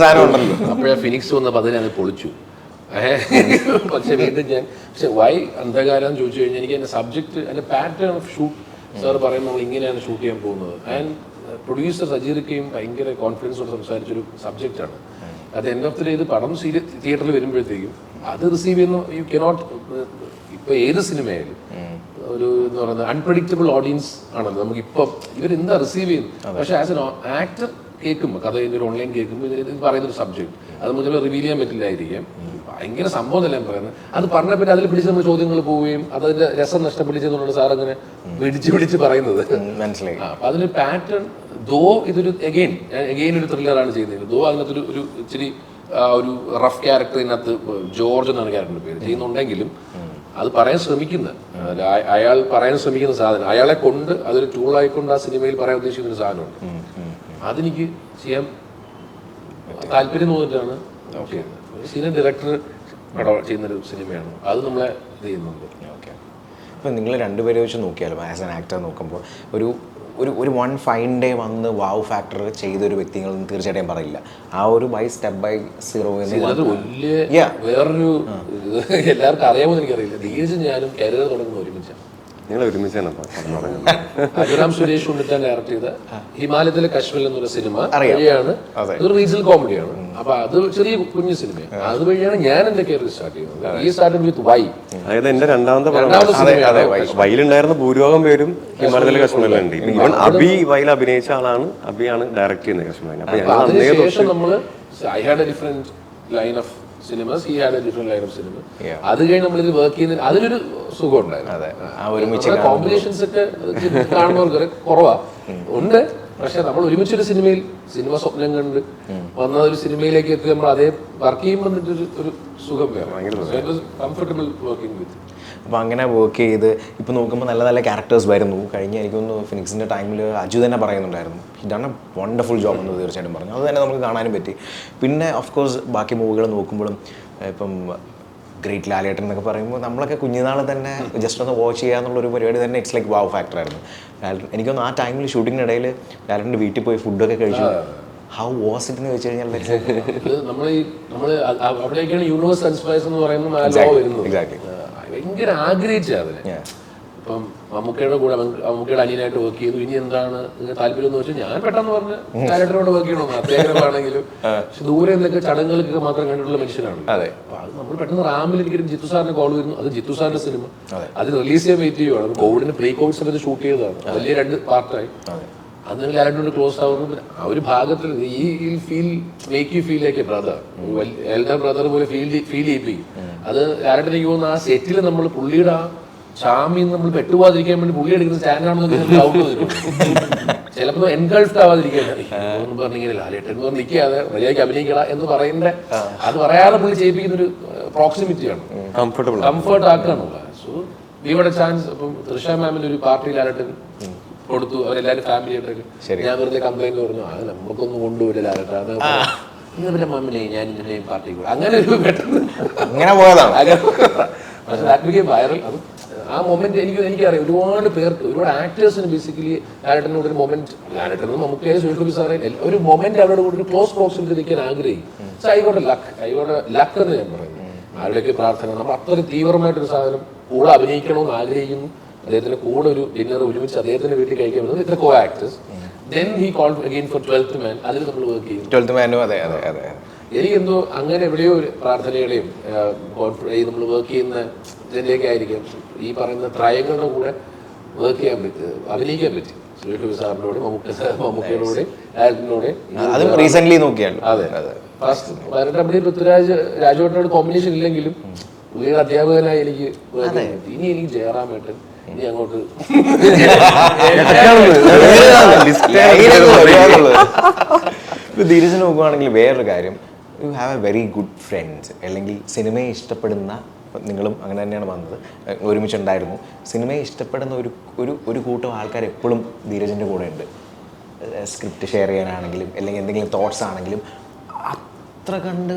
അപ്പോഴാ ഫിനിക്സ് വന്നപ്പോൾ അതിനെ പൊളിച്ചു. പക്ഷെ വീണ്ടും വൈ അന്ധകാരം എന്ന് ചോദിച്ചു കഴിഞ്ഞാൽ എനിക്ക് എൻ്റെ സബ്ജക്ട് എൻ്റെ പാറ്റേൺ ഓഫ് ഷൂട്ട് സാർ പറയുമ്പോൾ നമ്മൾ ഇങ്ങനെയാണ് ഷൂട്ട് ചെയ്യാൻ പോകുന്നത്. ആൻഡ് പ്രൊഡ്യൂസർ സജീർക്കയും ഭയങ്കര കോൺഫിഡൻസോട് സംസാരിച്ചൊരു സബ്ജക്റ്റാണ്. അത് എൻഡ് ഓഫ് ദി ഡേ ഇത് പടം തിയേറ്ററിൽ വരുമ്പോഴത്തേക്കും അത് റിസീവ് ചെയ്യുന്ന യു കനോട്ട്. ഇപ്പൊ ഏത് സിനിമയായാലും ഒരു എന്ന് പറയുന്നത് അൺപ്രഡിക്റ്റബിൾ ഓഡിയൻസ് ആണല്ലോ നമുക്കിപ്പം ഇവരെന്താ റിസീവ് ചെയ്യുന്നത്. പക്ഷെ ആസ് എൻ ആക്ടർ കേൾക്കുമ്പോൾ കഥ ഒരു ഓൺലൈൻ കേൾക്കുമ്പോൾ ഇത് പറയുന്നൊരു സബ്ജക്ട് അത് നമുക്ക് ചിലപ്പോൾ റിവീൽ ചെയ്യാൻ പറ്റില്ലായിരിക്കാം. ഭയങ്കര സംഭവം തന്നെ പറയുന്നത്. അത് പറഞ്ഞപ്പോൾ അതിൽ പിടിച്ച് നമ്മൾ ചോദ്യങ്ങൾ പോവുകയും അതിന്റെ രസം നഷ്ടപ്പെടിച്ചെന്നുള്ളത് സാർ അങ്ങനെ പിടിച്ച് പറയുന്നത് മനസ്സിലായി. അപ്പൊ അതിനൊരു പാറ്റേൺ ദോ ഇതൊരു എഗെയിൻ ഒരു ത്രില്ലറാണ് ചെയ്യുന്നത്. ദോ അതിനകത്തൊരു ഒരു ഇച്ചിരി ഒരു റഫ് ക്യാരക്ടറിനകത്ത് ജോർജ് എന്നാണ് ക്യാരക്ടറിന്റെ പേര് ചെയ്യുന്നുണ്ടെങ്കിലും അത് പറയാൻ ശ്രമിക്കുന്നത് അയാൾ പറയാൻ ശ്രമിക്കുന്ന സാധനം അയാളെ കൊണ്ട് അതൊരു ടൂളായിക്കൊണ്ട് ആ സിനിമയിൽ പറയാൻ ഉദ്ദേശിക്കുന്ന ഒരു സാധനമുണ്ട്. അതെനിക്ക് ചെയ്യാൻ താല്പര്യം തോന്നിയിട്ടാണ് ചെയ്യുന്നത്. സീനിയർ ഡയറക്ടർ ചെയ്യുന്നൊരു സിനിമയാണ് അത് നമ്മളെ ഇത് ചെയ്യുന്നുണ്ട്. ഓക്കെ. ഇപ്പം നിങ്ങൾ രണ്ടുപേരെ വെച്ച് നോക്കിയാലും ആസ് ആൻ ആക്ടർ നോക്കുമ്പോൾ ഒരു വൺ ഫൈൻ ഡേ വന്ന് വാവ് ഫാക്ടർ ചെയ്തൊരു വ്യക്തികളൊന്നും തീർച്ചയായിട്ടും പറയില്ല. ആ ഒരു സ്റ്റെപ്പ് ബൈ സീറോ അത് വലിയ വേറൊരു എല്ലാവർക്കും അറിയാമെന്ന് എനിക്കറിയില്ല. ധീരജ് ഞാനും കരിയർ തുടങ്ങുന്ന ഒരുമിച്ചാണ്. നിങ്ങൾ ഒരുമിച്ചാണ് അഭിറാം സുരേഷ് ഉണ്ണിത്താൻ ഡയറക്ട് ചെയ്ത ഹിമാലയത്തിലെ കശ്മീർ എന്നൊരു സിനിമ വഴിയാണ്. അതൊരു റീജിയണൽ കോമഡിയാണ്. അപ്പൊ അത് ചെറിയ കുഞ്ഞു സിനിമയാണ്. അത് വഴിയാണ് ഞാൻ എന്റെ കരിയർ സ്റ്റാർട്ട് ചെയ്യുന്നത്. ഈ സ്റ്റാർട്ടഡ് വിത്ത് വൈ. അതായത് എന്റെ രണ്ടാമത്തെ വൈലുണ്ടായിരുന്ന ഭൂരിഭാഗം പേരും ഹിമാലയത്തിലെ കശ്മീരിലുണ്ട്. ഇവൻ അബി വൈൽ അഭിനയിച്ച ആളാണ്. അബിയാണ് ഡയറക്ട് ചെയ്യുന്നത് കശ്മീരിൽ. അപ്പൊ അതിനുശേഷം നമ്മള് I had A different line of cinemas, he had A different line of cinema. അത് കഴിഞ്ഞ് നമ്മളിത് വർക്ക് ചെയ്യുന്നതിന് അതിനൊരു സുഖം ഉണ്ടായിരുന്നു. കോമ്പിനേഷൻസ് ഒക്കെ കാണുന്നവർക്ക് കുറവാ ഉണ്ട്. പക്ഷെ നമ്മൾ ഒരുമിച്ചൊരു സിനിമ സ്വപ്നം കണ്ട് വന്ന ഒരു സിനിമയിലേക്ക് എത്തി നമ്മൾ അതേ വർക്ക് ചെയ്യുമ്പോൾ ഒരു സുഖം വേണം. Comfortable working with. അപ്പോൾ അങ്ങനെ വർക്ക് ചെയ്ത് ഇപ്പോൾ നോക്കുമ്പോൾ നല്ല നല്ല ക്യാരക്ടേഴ്സ് വരുന്നു. കഴിഞ്ഞ എനിക്കൊന്ന് ഫിനിക്സിൻ്റെ ടൈമിൽ അജു തന്നെ പറയുന്നുണ്ടായിരുന്നു he done A wonderful job എന്ന് തീർച്ചയായിട്ടും പറഞ്ഞു. അത് തന്നെ നമുക്ക് കാണാനും പറ്റി. പിന്നെ ഓഫ് കോഴ്സ് ബാക്കി മൂവികൾ നോക്കുമ്പോഴും ഇപ്പം ഗ്രേറ്റ് ലാലേട്ടൻ എന്നൊക്കെ പറയുമ്പോൾ നമ്മളൊക്കെ കുഞ്ഞുനാൾ തന്നെ ജസ്റ്റ് ഒന്ന് വാച്ച് ചെയ്യുക എന്നുള്ളൊരു പരിപാടി തന്നെ ഇറ്റ്സ് ലൈക്ക് വാവ് ഫാക്ടർ ആയിരുന്നു. എനിക്കൊന്ന് ആ ടൈമിൽ ഷൂട്ടിങ്ങിനിടയിൽ ലാലേട്ടൻ്റെ വീട്ടിൽ പോയി ഫുഡൊക്കെ കഴിച്ചു. ഹൗ വാസ് ഇറ്റ് എന്ന് വെച്ച് കഴിഞ്ഞാൽ നമ്മൾ അവിടേക്കാണ് യൂണിവേഴ്സ് സൺസ്പൈസ് എന്ന് പറയുന്നത് ഭയങ്കര ആഗ്രഹിച്ച അതിനെ. ഇപ്പം മമ്മൂക്കയുടെ കൂടെ മമ്മൂക്കയുടെ അനിയനായിട്ട് വർക്ക് ചെയ്തു. ഇനി എന്താണ് താല്പര്യം എന്ന് വെച്ചാൽ ഞാൻ പെട്ടെന്ന് പറഞ്ഞ് ഡയറക്ടറോട് വർക്ക് ചെയ്യണമെന്ന് അത്യാഗ്രഹമാണെങ്കിലും പക്ഷെ ദൂരെ നിന്നൊക്കെ ചടങ്ങുകൾക്കൊക്കെ മാത്രം കണ്ടിട്ടുള്ള മനുഷ്യനാണ്. അപ്പൊ അത് നമ്മൾ പെട്ടെന്ന് റാമിൽ എനിക്കൊരു ജിത്തു സാറിന് കോൾ വരുന്നു. അത് ജിത്തു സാറിന്റെ സിനിമ അത് റിലീസ് ചെയ്യാൻ വെയിറ്റ് ചെയ്യുവാണ്. കോവിഡിന് പ്രീ കോവിഡ് സമയത്ത് ഷൂട്ട് ചെയ്തതാണ്. വലിയ 2 പാർട്ടായി. അന്ന് ലാലേട്ടനോട് ക്ലോസ് ആവുന്നു. ആ ഒരു ഭാഗത്തിൽ make you feel like A brother, elder brother പോലെ ഫീൽ ചെയ്യിപ്പിക്കും. അത് ലാലേട്ടൻ എനിക്ക് തോന്നുന്നു ആ സെറ്റിൽ നമ്മൾ പുള്ളിയുടെ ആ ചാമിന്ന് നമ്മൾ പെട്ടുപോകാതിരിക്കാൻ വേണ്ടി പുള്ളി എടുക്കുന്ന സ്റ്റാൻഡാണെന്ന് ഡൗട്ട് വരും. ചിലപ്പോൾ എൻഗൾഫ്ഡ് ആവാതിരിക്കാൻ പറഞ്ഞിങ്ങനെ ലാലേട്ടൻ എന്ന് പറഞ്ഞ് നിൽക്കാതെ മര്യാദയ്ക്ക് അഭിനയിക്കണ എന്ന് പറയേണ്ട അത് പറയാതെ പുള്ളി ചെയ്യിപ്പിക്കുന്ന ഒരു പ്രോക്സിമിറ്റിയാണ്. കംഫർട്ട് ആക്കുകയാണുള്ളത്. സോ ഇവിടെ ചാൻസ് ഇപ്പം തൃഷ മാമിന് ഒരു പാർട്ടി ലാലട്ടൻ കൊടുത്തു, അവരെല്ലാവരും ഫാമിലി ആയിട്ടൊക്കെ. ഞാൻ വെറുതെ കംപ്ലൈന്റ് പറഞ്ഞു, അത് നമുക്കൊന്നും കൊണ്ടുപോയില്ല ലാലട്ട, അത് പിന്നെ മാമിനെ ഞാൻ ഇന്നലെയും പാർട്ടി കൂടെ അങ്ങനെ ഒരു പെട്ടെന്ന് അങ്ങനെ പോയതാണ്. പക്ഷെ ദാറ്റ് ബിക്കേം വൈറൽ. അത് ആ മൊമെന്റ് എനിക്കറിയാം ഒരുപാട് പേർക്ക്, ഒരുപാട് ആക്ടേഴ്സിന് ബേസിക്കലി ലാലട്ടനോട് ഒരു മൊമെന്റ്, ലാലട്ടൻ നമുക്ക് സുൽഫി സാറേ ഒരു മൊമെന്റ് അവരോട് കൂടി ഒരു ക്ലോസ് പ്രോക്സിമിറ്റി നിൽക്കാൻ ആഗ്രഹിക്കും. സോ ഐ ലക്ക് എന്ന് ഞാൻ പറയുന്നു. ആരുടെയൊക്കെ പ്രാർത്ഥന, നമ്മൾ അത്ര തീവ്രമായിട്ടൊരു സാധനം കൂടെ അഭിനയിക്കണമെന്ന് ആഗ്രഹിക്കുന്നു. അദ്ദേഹത്തിന്റെ കൂടെ ഒരു ഡിന്നർ ഒരുമിച്ച് അദ്ദേഹത്തിന്റെ വീട്ടിൽ കഴിക്കാൻ പറ്റുന്നത് ഇത്ര കോ actors. Then he called again for 12th Man. അതിൽ നമ്മൾ വർക്ക് ചെയ്യും. 12th Man. അതെ. എനിക്കെന്തോ അങ്ങനെ എവിടെയോ ഒരു പ്രാർത്ഥനയുടെയും നമ്മൾ വർക്ക് ചെയ്യുന്ന ഇതിൻ്റെയൊക്കെ ആയിരിക്കും ഈ പറയുന്ന ത്രയങ്ങളുടെ കൂടെ വർക്ക് ചെയ്യാൻ പറ്റും, അഭിനയിക്കാൻ പറ്റും. സുരേഷ് സാറിനോട്, മമ്മൂക്കയോടെ, ആൽബിനോടെ. അതും റീസെന്റ് നോക്കിയാണ്. അതെ. ഫസ്റ്റ് 18 പൃഥ്വിരാജ് രാജുവേട്ടനോട് കോമ്പിനേഷൻ ഇല്ലെങ്കിലും പുതിയ അധ്യാപകനായി എനിക്ക് ഇനി എനിക്ക് ജയറാമേട്ടൻ, ഇനി അങ്ങോട്ട് ധീരജ് നോക്കുകയാണെങ്കിൽ വേറൊരു കാര്യം, U have A very good friends. അല്ലെങ്കിൽ സിനിമയെ ഇഷ്ടപ്പെടുന്ന, നിങ്ങളും അങ്ങനെ തന്നെയാണ് വന്നത്, ഒരുമിച്ചുണ്ടായിരുന്നു. സിനിമയെ ഇഷ്ടപ്പെടുന്ന ഒരു കൂട്ടം ആൾക്കാർ എപ്പോഴും ധീരജിൻ്റെ കൂടെ ഉണ്ട്. സ്ക്രിപ്റ്റ് ഷെയർ ചെയ്യാനാണെങ്കിലും അല്ലെങ്കിൽ എന്തെങ്കിലും തോട്ട്സ് ആണെങ്കിലും അത്ര കണ്ട്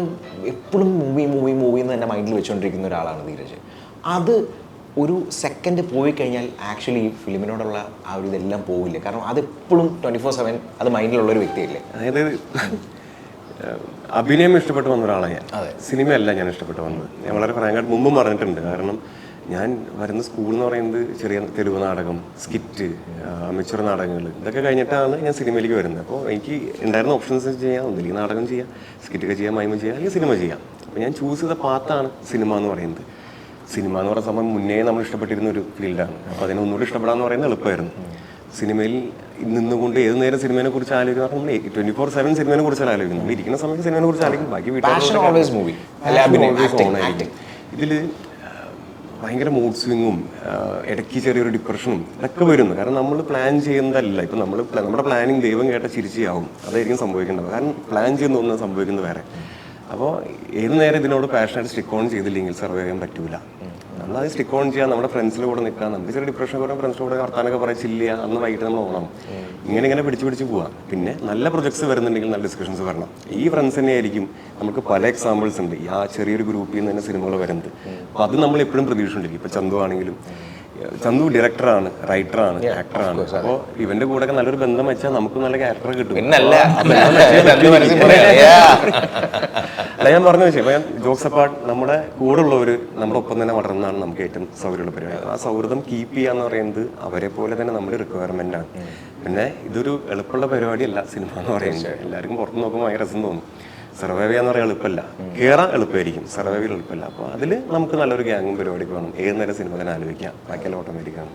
എപ്പോഴും മൂവി എന്ന് തന്നെ മൈൻഡിൽ വെച്ചുകൊണ്ടിരിക്കുന്ന ഒരാളാണ് ധീരജ്. അത് ഒരു സെക്കൻഡ് പോയി കഴിഞ്ഞാൽ ആക്ച്വലി ഈ ഫിലിമിനോടുള്ള ആ ഒരു ഇതെല്ലാം പോവില്ല. കാരണം അതെപ്പോഴും 24/7 അത് മൈൻഡിലുള്ളൊരു വ്യക്തിയല്ലേ. അതായത് അഭിനയം ഇഷ്ടപ്പെട്ട് വന്ന ഒരാളാണ് ഞാൻ. സിനിമയല്ല ഞാൻ ഇഷ്ടപ്പെട്ട് വന്നത്. ഞാൻ വളരെ ഫ്രാങ്കായിട്ട് മുമ്പും പറഞ്ഞിട്ടുണ്ട്. കാരണം ഞാൻ വരുന്ന സ്കൂൾ എന്ന് പറയുന്നത് ചെറിയ തെരുവ് നാടകം, സ്കിറ്റ്, അമേച്വർ നാടകങ്ങൾ, ഇതൊക്കെ കഴിഞ്ഞിട്ടാണ് ഞാൻ സിനിമയിലേക്ക് വരുന്നത്. അപ്പോൾ എനിക്ക് ഉണ്ടായിരുന്ന ഓപ്ഷൻസ് ചെയ്യാം, ഒന്നില്ലെങ്കിൽ നാടകം ചെയ്യാം, സ്കിറ്റൊക്കെ ചെയ്യാം, മൈമ ചെയ്യാം, അല്ലെങ്കിൽ സിനിമ ചെയ്യാം. അപ്പോൾ ഞാൻ ചൂസ് ചെയ്ത പാത്താണ് സിനിമ എന്ന് പറയുന്നത്. സിനിമ എന്ന് പറയുന്ന സമയം മുന്നേ നമ്മൾ ഇഷ്ടപ്പെട്ടിരുന്ന ഒരു ഫീൽഡാണ്. അപ്പോൾ അതിനെ ഒന്നുകൂടി ഇഷ്ടപ്പെടാന്ന് പറയുന്നത് എളുപ്പമായിരുന്നു. സിനിമയിൽ നിന്നുകൊണ്ട് ഏത് നേരം സിനിമയെ കുറിച്ച് ആലോചിക്കുക, നമ്മൾ 24/7 സിനിമയെ കുറിച്ചാണ് ആലോചിക്കുന്നത്. നമ്മൾ ഇരിക്കുന്ന സമയത്ത് സിനിമയെ കുറിച്ച് ആലോചിക്കും. ബാക്കി ഇതിൽ ഭയങ്കര മൂഡ് സ്വിങ്ങും ഇടയ്ക്ക് ചെറിയൊരു ഡിപ്രഷനും ഇതൊക്കെ വരുന്നു. കാരണം നമ്മൾ പ്ലാൻ ചെയ്യുന്നതല്ല. ഇപ്പം നമ്മുടെ പ്ലാനിങ് ദൈവം കേട്ട ചിരിച്ചാവും, അതായിരിക്കും സംഭവിക്കേണ്ടത്. കാരണം പ്ലാൻ ചെയ്യുന്ന ഒന്നും സംഭവിക്കുന്നത് വേറെ. അപ്പോൾ ഏത് നേരം ഇതിനോട് പാഷനായിട്ട് സ്റ്റിക്ക് ഓൺ ചെയ്തില്ലെങ്കിൽ സർവൈവ് ചെയ്യാൻ പറ്റൂല. നമ്മളത് സ്റ്റിക്ക് ഓൺ ചെയ്യാൻ, നമ്മുടെ ഫ്രണ്ട്സിൻ്റെ കൂടെ നിൽക്കാം, നമുക്ക് ചെറിയ ഡിപ്രഷൻ പറയാം, ഫ്രണ്ട്സിൻ്റെ കൂടെ വർത്താനൊക്കെ പറയാം, ചില്ല് ചെയ്യുക, അന്ന് വൈകിട്ട് നമ്മൾ ഓണം, ഇങ്ങനെ പിടിച്ച് പോവാം. പിന്നെ നല്ല പ്രൊജക്ട്സ് വരുന്നുണ്ടെങ്കിൽ നല്ല ഡിസ്കഷൻസ് വരണം. ഈ ഫ്രണ്ട്സ് തന്നെയായിരിക്കും നമുക്ക് പല എക്സാമ്പിൾസ് ഉണ്ട്. ആ ചെറിയൊരു ഗ്രൂപ്പിൽ നിന്ന് തന്നെ സിനിമകൾ വരുന്നത്. അപ്പോൾ അത് നമ്മൾ എപ്പോഴും പ്രതീക്ഷിച്ചിട്ടുണ്ടെങ്കിൽ, ഇപ്പോൾ ചന്തു ആണെങ്കിലും, ചന്തു ഡയറക്ടറാണ്, റൈറ്ററാണ്, ആക്ടറാണ്. അപ്പോൾ ഇവന്റെ കൂടെ ഒക്കെ നല്ലൊരു ബന്ധം വെച്ചാൽ നമുക്ക് നല്ല ക്യാരക്ടർ കിട്ടും. അല്ല, ഞാൻ പറഞ്ഞു വെച്ചാൽ ഇപ്പം ജോക്സ് അപ്പാർട്ട്, നമ്മുടെ കൂടെ ഉള്ളവർ നമ്മുടെ ഒപ്പം തന്നെ വളർന്നാണ് നമുക്ക് ഏറ്റവും സൗകര്യമുള്ള പരിപാടി. ആ സൗഹൃദം കീപ്പ് ചെയ്യുക എന്ന് പറയുന്നത് അവരെ പോലെ തന്നെ നമ്മുടെ റിക്വയർമെന്റ് ആണ്. പിന്നെ ഇതൊരു എളുപ്പമുള്ള പരിപാടിയല്ല സിനിമ എന്ന് പറയുന്നത്. എല്ലാവർക്കും പുറത്ത് നോക്കുമ്പോൾ ഭയങ്കര രസം തോന്നും. സർവൈവ് ചെയ്യാന്ന് പറയാൻ എളുപ്പമല്ല, കയറാൻ എളുപ്പമായിരിക്കും, സർവൈവ് ചെയ്യാൻ എളുപ്പമല്ല. അപ്പോൾ അതിൽ നമുക്ക് നല്ലൊരു ഗ്യാങ്ങും പരിപാടിക്ക് വേണം. ഏത് നേരം സിനിമ തന്നെ ആലോചിക്കാം, ബാക്കിയെല്ലാം ഓട്ടോമാറ്റിക്കാണ്.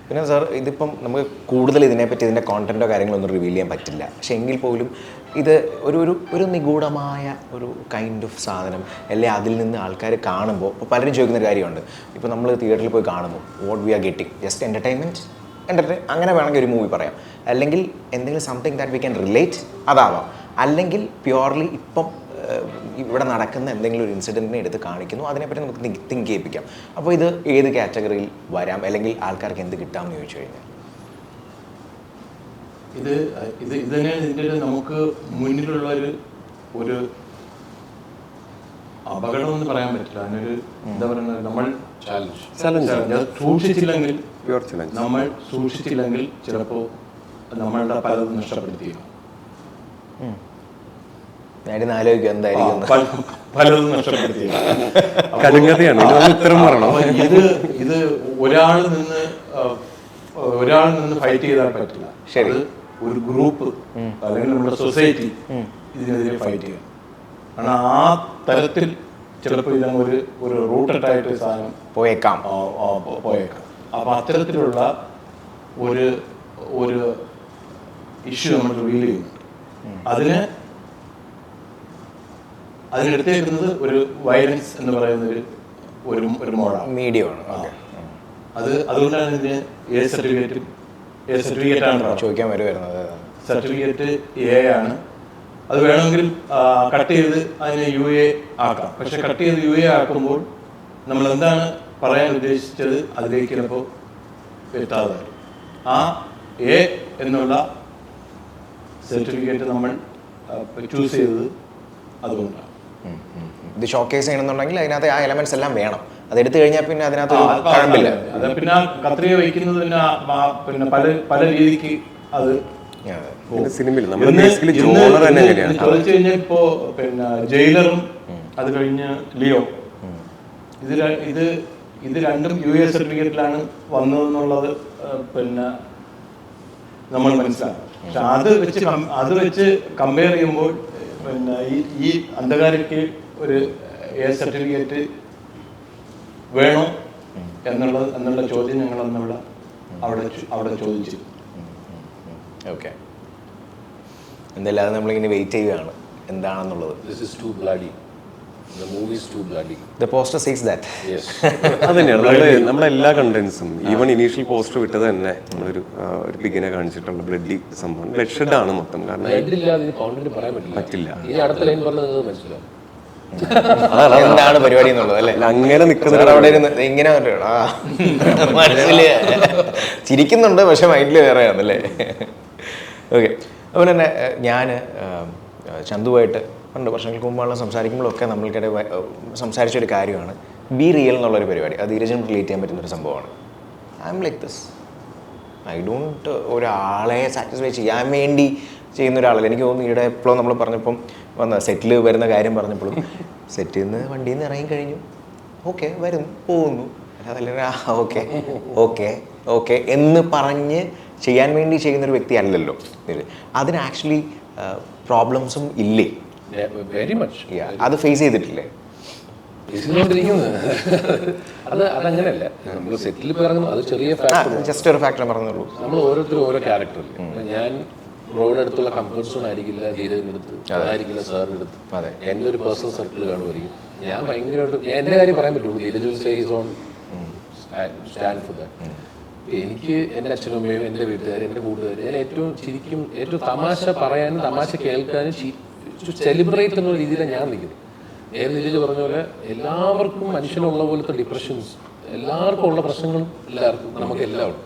പിന്നെ സാർ, ഇതിപ്പം നമുക്ക് കൂടുതൽ ഇതിനെപ്പറ്റി ഇതിൻ്റെ കോണ്ടൻറ്റോ കാര്യങ്ങളൊന്നും റിവീൽ ചെയ്യാൻ പറ്റില്ല. പക്ഷെ എങ്കിൽ പോലും ഇത് ഒരു നിഗൂഢമായ ഒരു കൈൻഡ് ഓഫ് സാധനം അല്ലെ. അതിൽ നിന്ന് ആൾക്കാർ കാണുമ്പോൾ ഇപ്പോൾ പലരും ചോദിക്കുന്നൊരു കാര്യമുണ്ട്. ഇപ്പോൾ നമ്മൾ തിയേറ്ററിൽ പോയി കാണുമ്പോൾ what we are getting, just entertainment അങ്ങനെ വേണമെങ്കിൽ ഒരു മൂവി പറയാം. അല്ലെങ്കിൽ എന്തെങ്കിലും something that we can relate, അതാവാം. അല്ലെങ്കിൽ പ്യുവർലി ഇപ്പം ഇവിടെ നടക്കുന്ന എന്തെങ്കിലും ഒരു ഇൻസിഡൻറ്റിനെ എടുത്ത് കാണിക്കുന്നു, അതിനെപ്പറ്റി നമുക്ക് തിങ്ക് ചെയ്യിപ്പിക്കാം. അപ്പോൾ ഇത് ഏത് കാറ്റഗറിയിൽ വരാം, അല്ലെങ്കിൽ ആൾക്കാർക്ക് എന്ത് കിട്ടാമെന്ന് ചോദിച്ചു കഴിഞ്ഞാൽ ഇത് തന്നെയാണ് ഇതിൻ്റെ നമുക്ക് മുന്നിലുള്ള ഒരു അപകടം എന്ന് പറയാൻ പറ്റില്ല. അതിനൊരു എന്താ പറയുന്നത്, നമ്മൾ സൂക്ഷിച്ചില്ലെങ്കിൽ ചിലപ്പോൾ നമ്മളുടെ പലതും നഷ്ടപ്പെടുത്തിയോ. ആലോചിക്കും എന്തായിരിക്കും പലതും നഷ്ടപ്പെടുത്തിയോ. ഇത് ഒരാളിൽ നിന്ന് ഫൈറ്റ് ചെയ്താൽ പറ്റില്ല. ശരി, ഒരു ഗ്രൂപ്പ് അല്ലെങ്കിൽ നമ്മുടെ സൊസൈറ്റി ഇതിനെതിരെ ഫൈറ്റ് ചെയ്യണം. കാരണം ആ തരത്തിൽ ചിലപ്പോൾ ഇതങ്ങ് ഒരു റൂട്ടഡ് ആയിട്ട് സാധനം പോയേക്കാം. അപ്പൊ അത്തരത്തിലുള്ള ഒരു ഇഷ്യൂ നമ്മൾ റിവീൽ ചെയ്യുന്നു. അതിനെടുത്തേക്കുന്നത് ഒരു വയലൻസ് എന്ന് പറയുന്ന ഒരു മോഡാണ്, മീഡിയമാണ്. അതുകൊണ്ടാണ് ഇതിന് എ സർട്ടിഫിക്കറ്റ് ആണ് ചോദിക്കാൻ വരുന്നത്. സർട്ടിഫിക്കറ്റ് എ ആണ്. അത് വേണമെങ്കിൽ കട്ട് ചെയ്ത് അതിനെ UA ആക്കാം. പക്ഷെ കട്ട് ചെയ്ത് UA ആക്കുമ്പോൾ നമ്മൾ എന്താണ് പറയാൻ ഉദ്ദേശിച്ചത് അതിലേക്ക് ചിലപ്പോൾ എത്താതെ ആ എ എന്നുള്ള സർട്ടിഫിക്കറ്റ് നമ്മൾ ചൂസ് ചെയ്തത് അതുകൊണ്ടാണ്. ഇത് ഷോക്കേസ് ചെയ്യണമെന്നുണ്ടെങ്കിൽ അതിനകത്ത് ആ എലമെന്റ്സ് എല്ലാം വേണം. അത് എടുത്തു കഴിഞ്ഞാൽ പിന്നെ അതിനകത്ത് കഴമ്പില്ല. അത് പിന്നെ കത്രിക വയ്ക്കുന്നത് പിന്നെ പല രീതിക്ക് അത് സിനിമയിൽ നമ്മൾ ബേസിക്കലി ജോണർ തന്നെ എങ്ങനെയാണ് ചോദിച്ചു കഴിഞ്ഞാൽ ഇപ്പോ പിന്നെ ജയിലറും അത് കഴിഞ്ഞ് ലിയോ ഇത് രണ്ടും US സർട്ടിഫിക്കറ്റിലാണ് വന്നതെന്നുള്ളത് പിന്നെ നമ്മൾ മനസ്സിലാക്കും. പക്ഷെ അത് വെച്ച് കമ്പയർ ചെയ്യുമ്പോൾ പിന്നെ ഈ അന്ധകാരയ്ക്ക് ഒരു A സർട്ടിഫിക്കറ്റ് വേണോ എന്നുള്ള ചോദ്യം ഞങ്ങൾ അന്ന് അവിടെ ചോദിച്ചു. ഓക്കെ, എന്തായാലും അത് നമ്മളിങ്ങനെ വെയിറ്റ് ചെയ്യുകയാണ് എന്താണെന്നുള്ളത്. This is too bloody. The movie is too bloody. The poster says that. Yes. അത് തന്നെയാണ് നമ്മുടെ എല്ലാ കണ്ടന്റ്സും. ഈവൻ ഇനീഷ്യൽ പോസ്റ്റർ വിട്ടത് തന്നെ നമ്മളൊരു ബിഗിനെ കാണിച്ചിട്ടുള്ള ബ്ലഡി സംഭവം, ബ്ലഡ് ഷെഡ് ആണ് മൊത്തം. കാരണം കോണ്ടന്റ് പറയാൻ പറ്റില്ല. ഈ അടുത്ത ലൈൻ പറഞ്ഞത് മനസ്സിലാവും എന്താണ് പരിപാടി എന്നുള്ളത് അല്ലേ? അങ്ങനെ നിൽക്കുന്നത് അവിടെ ഇരുന്ന് ഇങ്ങനെ മനസ്സില് ചിരിക്കുന്നുണ്ട്, പക്ഷെ മൈൻഡിൽ വേറെയാണല്ലേ. ഓക്കെ, അതുപോലെ തന്നെ ഞാൻ ചന്തുവായിട്ട് പണ്ട് വർഷങ്ങൾക്ക് മുമ്പുള്ള സംസാരിക്കുമ്പോഴൊക്കെ നമ്മൾക്കിടെ സംസാരിച്ചൊരു കാര്യമാണ് ബി റിയൽ എന്നുള്ളൊരു പരിപാടി. അത് ധീരജനും റിലേറ്റ് ചെയ്യാൻ പറ്റുന്നൊരു സംഭവമാണ്. I M like this, I don't ഒരാളെ സാറ്റിസ്ഫൈ ചെയ്യാൻ വേണ്ടി ചെയ്യുന്ന ഒരാളല്ല. എനിക്ക് തോന്നുന്നു ഈയിടെ എപ്പോഴും നമ്മൾ പറഞ്ഞപ്പം സെറ്റിൽ വരുന്ന കാര്യം പറഞ്ഞപ്പോഴും സെറ്റിൽ നിന്ന് വണ്ടിയിൽ നിന്ന് ഇറങ്ങി കഴിഞ്ഞു, ഓക്കെ വരുന്നു പോകുന്നു, അതല്ല ഓക്കെ ഓക്കെ ഓക്കെ എന്ന് പറഞ്ഞ് ചെയ്യാൻ വേണ്ടി ചെയ്യുന്നൊരു വ്യക്തി അല്ലല്ലോ. അതിന് ആക്ച്വലി പ്രോബ്ലംസും ഇല്ലേ? Very much. അത് ഫേസ് ചെയ്തിട്ടില്ലേ? അതങ്ങനെയല്ല. നമ്മൾ സെറ്റിൽ ഇറങ്ങുന്നു, അത് ചെറിയ ഫാക്ടർ, ജസ്റ്റ് ഒരു ഫാക്ടർ പറഞ്ഞുള്ളൂ. നമ്മൾ ഓരോരുത്തരും ഓരോ ക്യാരക്ടറല്ലേ. ഞാൻ റോഡിനടുത്തുള്ള കംഫർട്ട് സോൺ ആയിരിക്കില്ല ധീരജിനടുത്ത്, അതായിരിക്കില്ല സാറിനടുത്ത്. അതെ, എൻ്റെ ഒരു പേഴ്സണൽ സർക്കിൾ കാണുമായിരിക്കും. ഞാൻ ഭയങ്കരമായിട്ട് എൻ്റെ കാര്യം പറയാൻ പറ്റുള്ളൂ. Dheeraj will say his own stand for that. എനിക്ക് എൻ്റെ അച്ഛനും അമ്മയും എൻ്റെ വീട്ടുകാർ, എൻ്റെ കൂട്ടുകാർ, ഞാൻ ഏറ്റവും ശരിക്കും ഏറ്റവും തമാശ പറയാനും തമാശ കേൾക്കാനും സെലിബ്രേറ്റ് എന്നുള്ള രീതിയിലാണ് ഞാൻ നിൽക്കുന്നത്. ധീരജ് പറഞ്ഞ പോലെ എല്ലാവർക്കും മനുഷ്യനുള്ള പോലത്തെ ഡിപ്രഷൻസ്, എല്ലാവർക്കും ഉള്ള പ്രശ്നങ്ങളും എല്ലാവർക്കും നമുക്ക് എല്ലാവരും.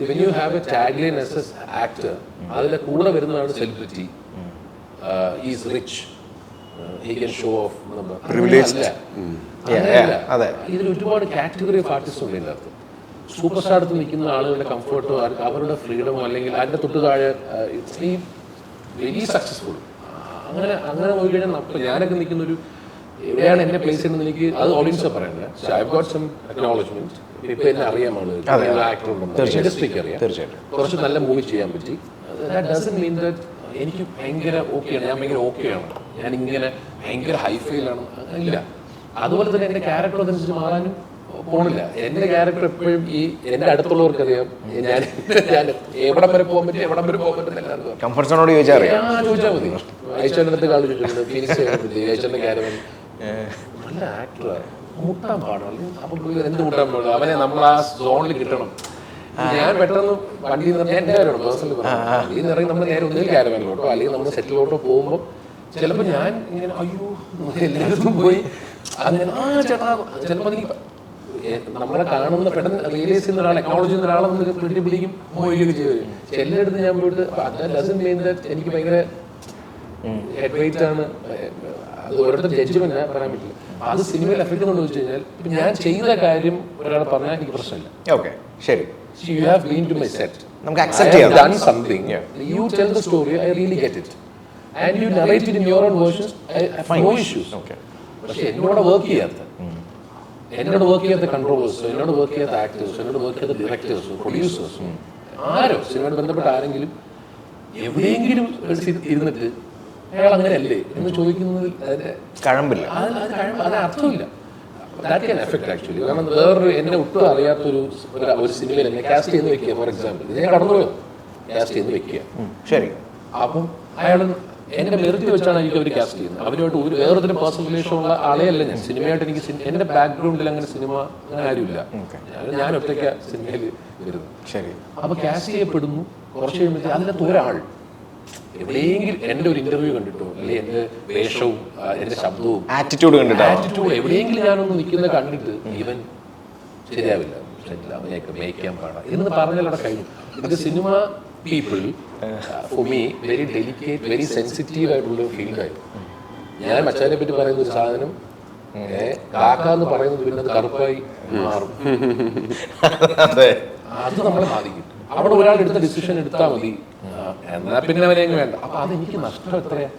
When you have a tagline as an actor, അതിലെ കൂടെ വരുന്നതാണ് celebrity, is rich, he can show off. ഇതിൽ ഒരുപാട് കാറ്റഗറി ഓഫ് ആർട്ടിസ്റ്റ് ഉണ്ട് ഇതിനകത്ത്. സൂപ്പർ സ്റ്റാർ അടുത്ത് നിൽക്കുന്ന ആളുകളുടെ കംഫർട്ടോ അവരുടെ ഫ്രീഡമോ അല്ലെങ്കിൽ അതിൻ്റെ തൊട്ട് താഴെ വെരി സക്സസ്ഫുൾ അങ്ങനെ പോയി കഴിഞ്ഞാൽ ഞാനൊക്കെ നിൽക്കുന്നൊരു എവിടെയാണ് എന്നെ പ്ലേസ് ചെയ്യുന്നത് എനിക്ക് അത് ഓഡിയൻസ് പറയുന്നത്. I got some acknowledgement. ഇപ്പൊ എന്നെ അറിയാമാണ് ആക്ടർ ഉണ്ടെന്ന്, ഇൻഡസ്ട്രിക്ക് അറിയാം, കുറച്ച് നല്ല മൂവി ചെയ്യാൻ പറ്റി. ദാറ്റ് ഡസന്റ് മീൻ ദാറ്റ് എനിക്ക് ഭയങ്കര ഓക്കെയാണ്, ഞാൻ ഭയങ്കര ഓക്കെയാണ്, ഞാൻ ഇങ്ങനെ ഭയങ്കര ഹൈഫൈലാണ്, ഇല്ല. അതുപോലെ തന്നെ എൻ്റെ ക്യാരക്ടർ അതനുസരിച്ച് മാറാനും പോണില്ല. എൻ്റെ ക്യാരക്ടർ എപ്പോഴും ഈ എൻ്റെ അടുത്തുള്ളവർക്കറിയാം ഞാൻ എവിടം വരെ പോകാൻ പറ്റും, എവിടം വരെ പോകാൻ പറ്റുന്ന എല്ലാവർക്കും കംഫർട്ട് സോണോട് ചോദിച്ചാൽ മതി. ഐശ്വര്യൻ്റെ അടുത്ത് കാൾ ചോദിച്ചിട്ടുണ്ട്, ഫിനിഷ് ചെയ്യാൻ പറ്റി. ഐശ്വര്യൻ്റെ ക്യാരക്ടർ നല്ല ആക്ടറാണ്, മുട്ടാൻ പാടില്ല. അപ്പം എന്ത് മുട്ടാൻ പാടില്ല, അവനെ നമ്മൾ ആ സോണിൽ കിട്ടണം. ഞാൻ പെട്ടെന്ന് വണ്ടിയിൽ നിന്ന് എൻ്റെ കാര്യമാണ് പേഴ്സണലി പറഞ്ഞു, വണ്ടിയിൽ നിന്ന് ഇറങ്ങി നമ്മൾ നേരെ ഒന്നിൽ ക്യാരവാനിലോട്ടോ അല്ലെങ്കിൽ നമ്മൾ സെറ്റിലോട്ടോ പോകുമ്പോൾ ചിലപ്പോൾ ഞാൻ ഇങ്ങനെ അയ്യോ എല്ലായിടത്തും പോയി അങ്ങനെ ചേട്ടാ ചിലപ്പോൾ എനിക്ക് നമ്മളെ കാണുന്ന പെട്ടെന്ന് റിയലൈസ് ചെയ്യുന്ന ഒരാൾ, എക്നോളജി ചെയ്യുന്ന ഒരാളെ നമ്മൾ പിടിക്കും പോവുകയൊക്കെ ചെയ്യും. ചിലയിടത്ത് ഞാൻ പോയിട്ട് എനിക്ക് ഭയങ്കര ഹെഡ് വെയിറ്റ് ആണ്. അത് ഓരോരുത്തർ ജഡ്ജ്മെന്റ് പറയാൻ പറ്റില്ല. അത് സിനിമയിൽ എഫക്ട് കൊണ്ട് വെച്ച് കഴിഞ്ഞാൽ ഞാൻ ചെയ്ത കാര്യം ഒരാൾ പറഞ്ഞാൽ എനിക്ക് പ്രശ്നമില്ല. ഓക്കെ ശരി, you have been to my set, നമുക്ക് അക്സെപ്റ്റ് ചെയ്യാം, done something, you tell the story, I really get it, and you narrate it in your own versions, I have no issues. പക്ഷെ എന്നോട് വർക്ക് ചെയ്യാത്ത controllers, എന്നോട് work ചെയ്യാത്ത actors, എന്നോട് work ചെയ്യാത്ത directors, producers, ആരോ സിനിമയോട് ബന്ധപ്പെട്ട ആരെങ്കിലും എവിടെയെങ്കിലും ഇരുന്നിട്ട് അയാൾ അങ്ങനെയല്ലേ എന്ന് ചോദിക്കുന്നതിൽ കഴമ്പില്ല, അതിന് അർത്ഥമില്ല. That can effect actually. കാരണം വേറൊരു എന്നെ ഒട്ടും അറിയാത്തൊരു സിനിമയിൽ എന്നെ കാസ്റ്റ് ചെയ്ത് വെക്കുക, ഫോർ എക്സാമ്പിൾ ഇതിനെ കടന്നുപോയോ കാസ്റ്റ് ചെയ്ത് വെക്കുക, ശരി. അപ്പം അയാൾ എന്റെ മെറിറ്റ് വെച്ചാണ് എനിക്ക് അവർ കാസ്റ്റ് ചെയ്യുന്നത്. അവരുമായിട്ട് ഒരു വേറൊരു പേഴ്സണൽ റിലേഷൻ ഉള്ള ആളെയല്ല ഞാൻ. സിനിമയായിട്ട് എനിക്ക് എന്റെ ബാക്ക്ഗ്രൗണ്ടിൽ അങ്ങനെ സിനിമ അങ്ങനെ ആരുമില്ല, ഞാൻ ഒറ്റയ്ക്ക് സിനിമയിൽ വരുന്നു. ശരി. അപ്പൊ കാസ്റ്റ് ചെയ്യപ്പെടുന്നു. കുറച്ച് കഴിയുമ്പോൾ അതിനകത്ത് ഒരാൾ എവിടെയെങ്കിലും എന്റെ ഒരു ഇന്റർവ്യൂ കണ്ടിട്ടോ അല്ലെങ്കിൽ എന്റെ വേഷവും എന്റെ ശബ്ദവും ആറ്റിറ്റ്യൂഡ് എവിടെയെങ്കിലും ഞാനൊന്ന് നിൽക്കുന്ന കണ്ടിട്ട് ഇവൻ ശരിയാവില്ല, മേയ്ക്കാൻ പാടാം എന്ന് പറഞ്ഞാൽ അവിടെ കഴിഞ്ഞു. ഇത് cinema people for me very delicate, very sensitive ആയിട്ടുള്ള ഫീൽഡായിരുന്നു. ഞാൻ മച്ചാനെ പറ്റി പറയുന്ന ഒരു സാധനം കാക്ക എന്ന് പറയുന്നത് പിന്നെ അത് കറുപ്പായി മാറും. അത് നമ്മളെ ബാധിക്കും. അവിടെ ഒരാൾ എടുത്ത ഡിസിഷൻ എടുത്താൽ മതി, എന്നാ പിന്നെ അവനെ വേണ്ട. അപ്പൊ അതെനിക്ക് നഷ്ടം എത്രയാ?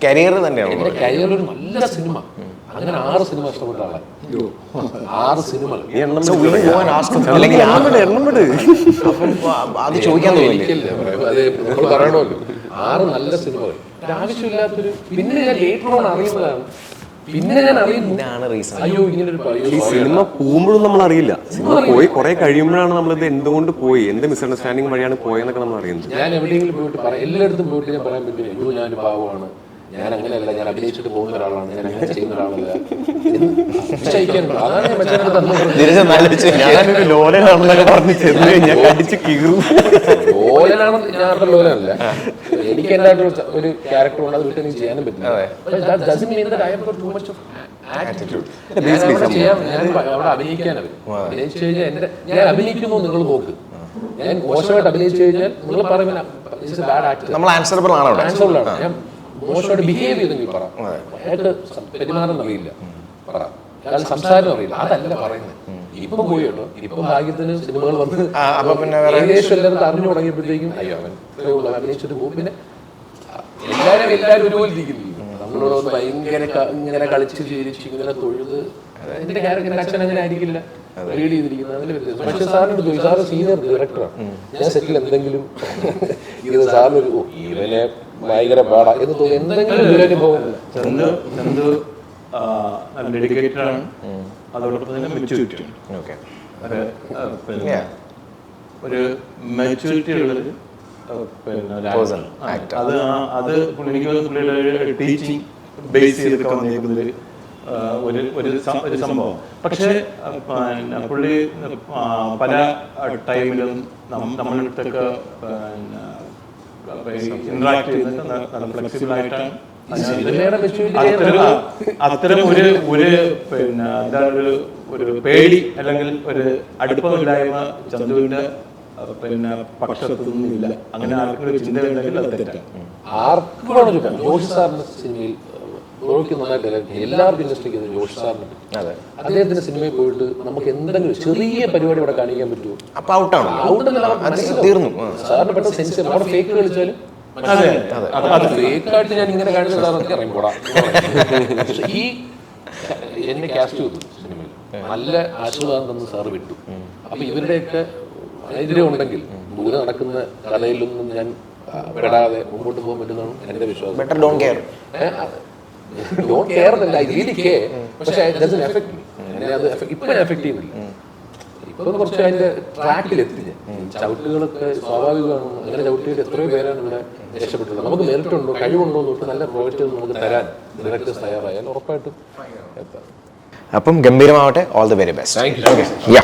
കരിയർ തന്നെയാണ്. എന്റെ കരിയറിൽ ഒരു നല്ല സിനിമ, അങ്ങനെ 6 സിനിമ ഇഷ്ടപ്പെട്ട ആളാണ്. 6 സിനിമകൾ അത് ചോദിക്കാൻ നമ്മൾ പറയണമല്ലോ. 6 നല്ല സിനിമകൾ, ആവശ്യമില്ലാത്തൊരു. പിന്നെ ഞാൻ ലേറ്റർ ഓൺ അറിയുന്നതാണ്, പിന്നെ ഞാൻ അറിയുന്നു അയ്യോ ഇങ്ങനൊരു ഈ സിനിമ പോകുമ്പോഴും നമ്മൾ അറിയില്ല. സിനിമ പോയി കുറെ കഴിയുമ്പോഴാണ് നമ്മളിത് എന്തുകൊണ്ട് പോയി, എന്ത് മിസ്അണ്ടർസ്റ്റാൻഡിങ് വഴിയാണ് പോയെന്നൊക്കെ നമ്മൾ അറിയുന്നത്. ഞാൻ എവിടെയെങ്കിലും പോയിട്ട് എല്ലായിടത്തും പോയിട്ട് ഞാൻ പറയാൻ പറ്റില്ല അയ്യോ ഞാനൊരു പാവമാണ്, ഞാൻ അങ്ങനെയല്ല, ഞാൻ അഭിനയിച്ചിട്ട് പോകുന്ന ഒരാളാണ്, ഞാൻ അങ്ങനെ ചെയ്യുന്ന ഒരാളല്ല. അതാണ് ഞാൻ ഞാനൊരു ലോലനാണെന്നൊക്കെ പറഞ്ഞ് ചെന്ന് കഴിഞ്ഞാൽ കടിച്ച് കീറും. ലോലനാണെന്ന് ഞാൻ ലോലനല്ല, എനിക്ക് എന്തായിട്ട് ഒരു ക്യാരക്ടർ ഉണ്ട്, അത് വിട്ട് എനിക്ക് ചെയ്യാനും പറ്റില്ല. ഞാൻ അവിടെ അഭിനയിക്കാനവർ അഭിനയിച്ചു കഴിഞ്ഞാൽ ഞാൻ അഭിനയിക്കുന്നു നിങ്ങൾ നോക്ക്, ഞാൻ മോശമായിട്ട് അഭിനയിച്ചു കഴിഞ്ഞാൽ നിങ്ങൾ പറയുമ്പോൾ ബാഡ് ആക്ടർ, നമ്മൾ ആൻസറബിൾ ആണ്. ഞാൻ മോശമായിട്ട് ബിഹേവ് ചെയ്തെങ്കിൽ പറ, അയാൾക്ക് പെരുമാറാൻ അറിയില്ല, പറ അയാൾ സംസാരം അറിയില്ല, അതല്ല പറയുന്നത്. ഇപ്പൊ പോയി കേട്ടോ, ഇപ്പൊ ഭാഗ്യത്തിന് സിനിമകൾ വന്ന് ഏകദേശം എല്ലാവരും അറിഞ്ഞു തുടങ്ങിയപ്പോഴത്തേക്കും അയ്യോ അവൻ അഭിനയിച്ചിട്ട് പോകും. പിന്നെ എല്ലാവരും ഒരുപോലെ ഇരിക്കുന്നു. നമ്മളോട് ഭയങ്കര ഇങ്ങനെ കളിച്ച് ചിരിച്ച് ഇങ്ങനെ തൊഴുത്, എന്റെ ക്യാരക്ടർ അച്ഛൻ അങ്ങനെ ആയിരിക്കില്ല റീഡ് ചെയ്തിരിക്കുന്നത്, അതിന്റെ വ്യത്യാസം. പക്ഷെ സാറിനോട് ചോദിച്ചു, സാറ് സീനിയർ ഡയറക്ടറാണ്, ഞാൻ സെറ്റിൽ എന്തെങ്കിലും ഇത് സാറിനൊരു ഇവനെ ഭയങ്കര പാടാ എന്ന് തോന്നി എന്തെങ്കിലും ദുരനുഭവം? ചന്തു നല്ല ഡെഡിക്കേറ്റഡ് ആണ്, അതോടൊപ്പം തന്നെ മെച്യൂരിറ്റി ഉണ്ട്. ഒരു മെച്യൂരിറ്റി ഉള്ളത് അത് എനിക്ക് പുള്ളിയുടെ ടീച്ചിങ് ബേസ് ചെയ്തൊക്കെ വന്നിരിക്കുന്നത് ഒരു സംഭവം. പക്ഷേ പുള്ളി പല ടൈമിലും നമ്മളടുത്തൊക്കെ ഇന്ററാക്ട് ചെയ്യുന്നത് നല്ല ഫ്ലെക്സിബിൾ ആയിട്ടാണ്. അത്തരം ഒരു പിന്നെ എന്താ ഒരു പേടി അല്ലെങ്കിൽ ഒരു അടുപ്പമില്ലായ്മ ചന്തുവിന്റെ പിന്നെ പക്ഷത്തു നിന്നില്ല. അങ്ങനെ ആർക്കൊരു ചിന്ത ഉണ്ടെങ്കിൽ അത് തെറ്റാണ്. ആർക്കും ജോഷി സാറിന്റെ സിനിമയിൽ എല്ലാവർക്കും ഇൻഡസ്ട്രിക്ക് ജോഷി സാറിന് അദ്ദേഹത്തിന്റെ സിനിമയിൽ പോയിട്ട് നമുക്ക് എന്തെങ്കിലും ചെറിയ പരിപാടി ഇവിടെ കാണിക്കാൻ പറ്റുമോ? തീർന്നു. സാറിന് പെട്ടെന്ന് സെൻസ് അവിടെ ഫേക്ക് കളിച്ചാലും ഫേക്കായിട്ട് ഞാൻ ഇങ്ങനെ കാണിച്ചതാണെന്നൊക്കെ അറിയുമ്പോടാ. ഈ എന്നെ കാസ്റ്റ് ചെയ്തു സിനിമയിൽ, നല്ല ആശീർവാദം തന്ന് സാറ് വിട്ടു. അപ്പൊ ഇവരുടെയൊക്കെ എതിരെ ഉണ്ടെങ്കിൽ ദൂരെ നടക്കുന്ന കഥയിലൊന്നും ഞാൻ പെടാതെ മുമ്പോട്ട് പോകാൻ പറ്റുന്നതാണ് എന്റെ വിശ്വാസം. ഡോണ്ട് കെയർ എന്നല്ല, ഐ റിയലി കെയർ, പക്ഷെ ഡസന്റ് എഫക്ട് മീ. അത് ഇപ്പൊ എഫക്ട് ചെയ്യുന്നില്ല. ഇപ്പൊ കുറച്ച് അതിന്റെ ട്രാക്കിൽ എത്തി. ചവിട്ടുകളൊക്കെ സ്വാഭാവികമാണ്. അങ്ങനെ ചവിട്ടിയിട്ട് എത്രയോ പേരാണ് ഇവിടെ രക്ഷപ്പെട്ടത്. നമുക്ക് മെറിറ്റ് ഉണ്ടോ, കഴിവുണ്ടോ എന്ന് നല്ല പ്രോജക്റ്റ് നമുക്ക് തരാൻ ഡയറക്ടേഴ്സ് തയ്യാറായാൽ ഉറപ്പായിട്ടും എത്താം. അപ്പം ഗംഭീരമാവട്ടെ. All the very best. Thank U.